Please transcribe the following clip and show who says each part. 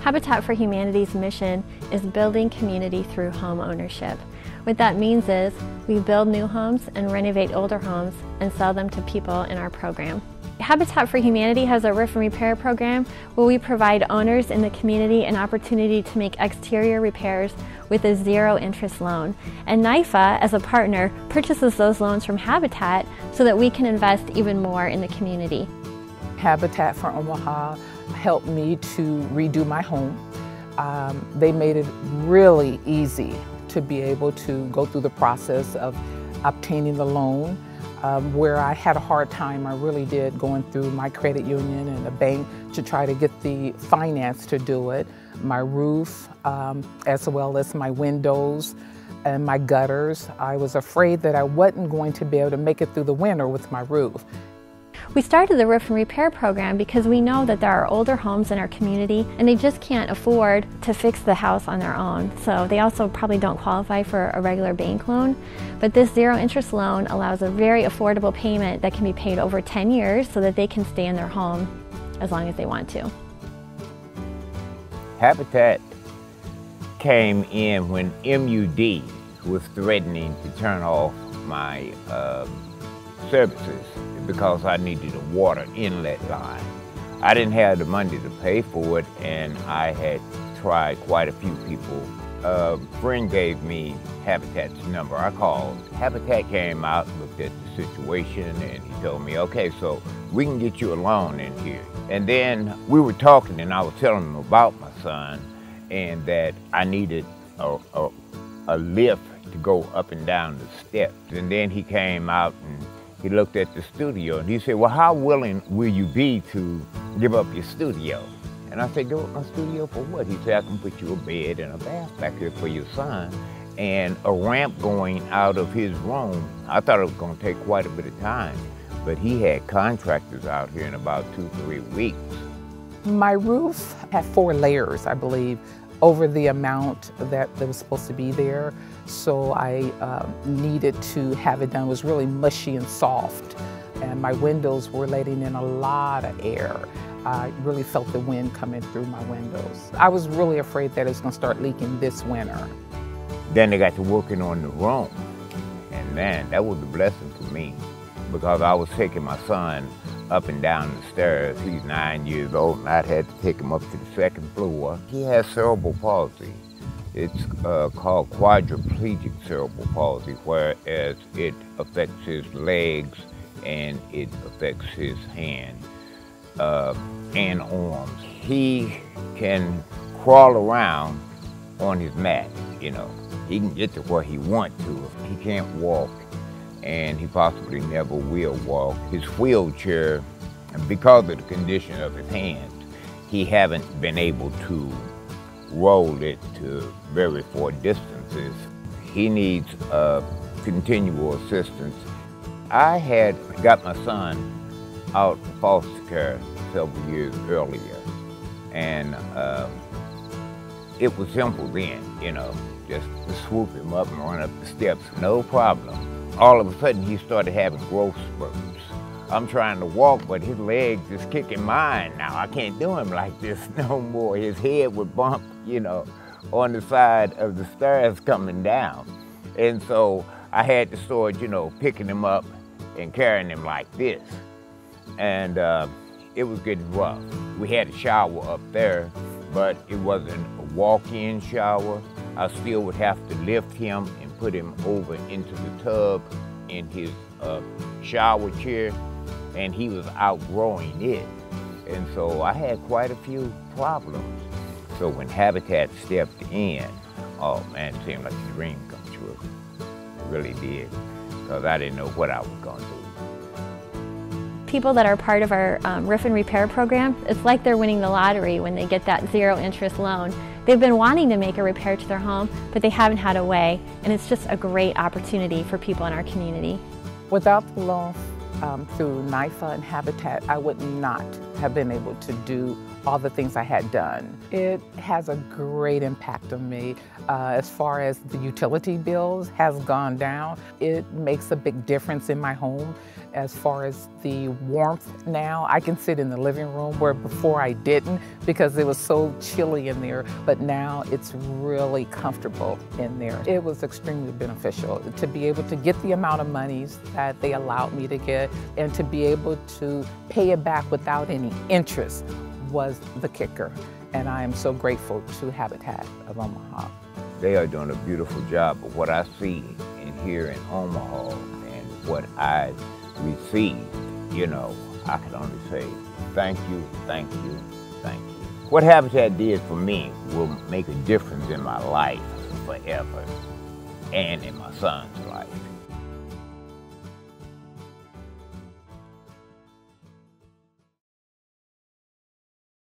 Speaker 1: Habitat for Humanity's mission is building community through home ownership. What that means is we build new homes and renovate older homes and sell them to people in our program. Habitat for Humanity has a roof and repair program where we provide owners in the community an opportunity to make exterior repairs with a zero-interest loan. And NIFA, as a partner, purchases those loans from Habitat so that we can invest even more in the community.
Speaker 2: Habitat for Omaha helped me to redo my home. They made it really easy to be able to go through the process of obtaining the loan. Where I had a hard time, I really did, going through my credit union and the bank to try to get the finance to do it. My roof, as well as my windows and my gutters. I was afraid that I wasn't going to be able to make it through the winter with my roof.
Speaker 1: We started the roof and repair program because we know that there are older homes in our community and they just can't afford to fix the house on their own. So they also probably don't qualify for a regular bank loan. But this zero interest loan allows a very affordable payment that can be paid over 10 years so that they can stay in their home as long as they want to.
Speaker 3: Habitat came in when MUD was threatening to turn off my services because I needed a water inlet line. I didn't have the money to pay for it, and I had tried quite a few people. A friend gave me Habitat's number. I called. Habitat came out, looked at the situation, and he told me, okay, so we can get you a loan in here. And then we were talking, and I was telling him about my son and that I needed a lift to go up and down the steps. And then he came out and he looked at the studio and he said, well, how willing will you be to give up your studio? And I said, give up my studio for what? He said, I can put you a bed and a bath back here for your son and a ramp going out of his room. I thought it was going to take quite a bit of time, but he had contractors out here in about 2-3 weeks.
Speaker 2: My roof had 4 layers, I believe, over the amount that was supposed to be there. So I needed to have it done. It was really mushy and soft. And my windows were letting in a lot of air. I really felt the wind coming through my windows. I was really afraid that it was gonna start leaking this winter.
Speaker 3: Then they got to working on the room. And man, that was a blessing for me because I was taking my son up and down the stairs. He's 9 years old, and I had to take him up to the 2nd floor. He has cerebral palsy. It's called quadriplegic cerebral palsy, whereas it affects his legs and it affects his hand and arms. He can crawl around on his mat, you know. He can get to where he wants to. He can't walk, and he possibly never will walk. His wheelchair, because of the condition of his hands, he haven't been able to roll it to very far distances. He needs continual assistance. I had got my son out of foster care several years earlier, and it was simple then, you know, just to swoop him up and run up the steps, no problem. All of a sudden, he started having growth spurts. I'm trying to walk, but his legs is kicking mine now. I can't do him like this no more. His head would bump, you know, on the side of the stairs coming down. And so I had to start, you know, picking him up and carrying him like this. And it was getting rough. We had a shower up there, but it wasn't a walk-in shower. I still would have to lift him and put him over into the tub in his shower chair, and he was outgrowing it. And so I had quite a few problems. So when Habitat stepped in, oh man, it seemed like a dream come true. It really did, because I didn't know what I was gonna do.
Speaker 1: People that are part of our roof and repair program, it's like they're winning the lottery when they get that zero interest loan. They've been wanting to make a repair to their home, but they haven't had a way, and it's just a great opportunity for people in our community.
Speaker 2: Without the loan through NIFA and Habitat, I would not have been able to do all the things I had done. It has a great impact on me. As far as the utility bills has gone down, it makes a big difference in my home. As far as the warmth now, I can sit in the living room where before I didn't because it was so chilly in there, but now it's really comfortable in there. It was extremely beneficial to be able to get the amount of monies that they allowed me to get and to be able to pay it back without any interest was the kicker. And I am so grateful to Habitat of Omaha.
Speaker 3: They are doing a beautiful job, but what I see in here in Omaha and what I receive, you know, I can only say thank you, thank you, thank you. What Habitat did for me will make a difference in my life forever and in my son's life.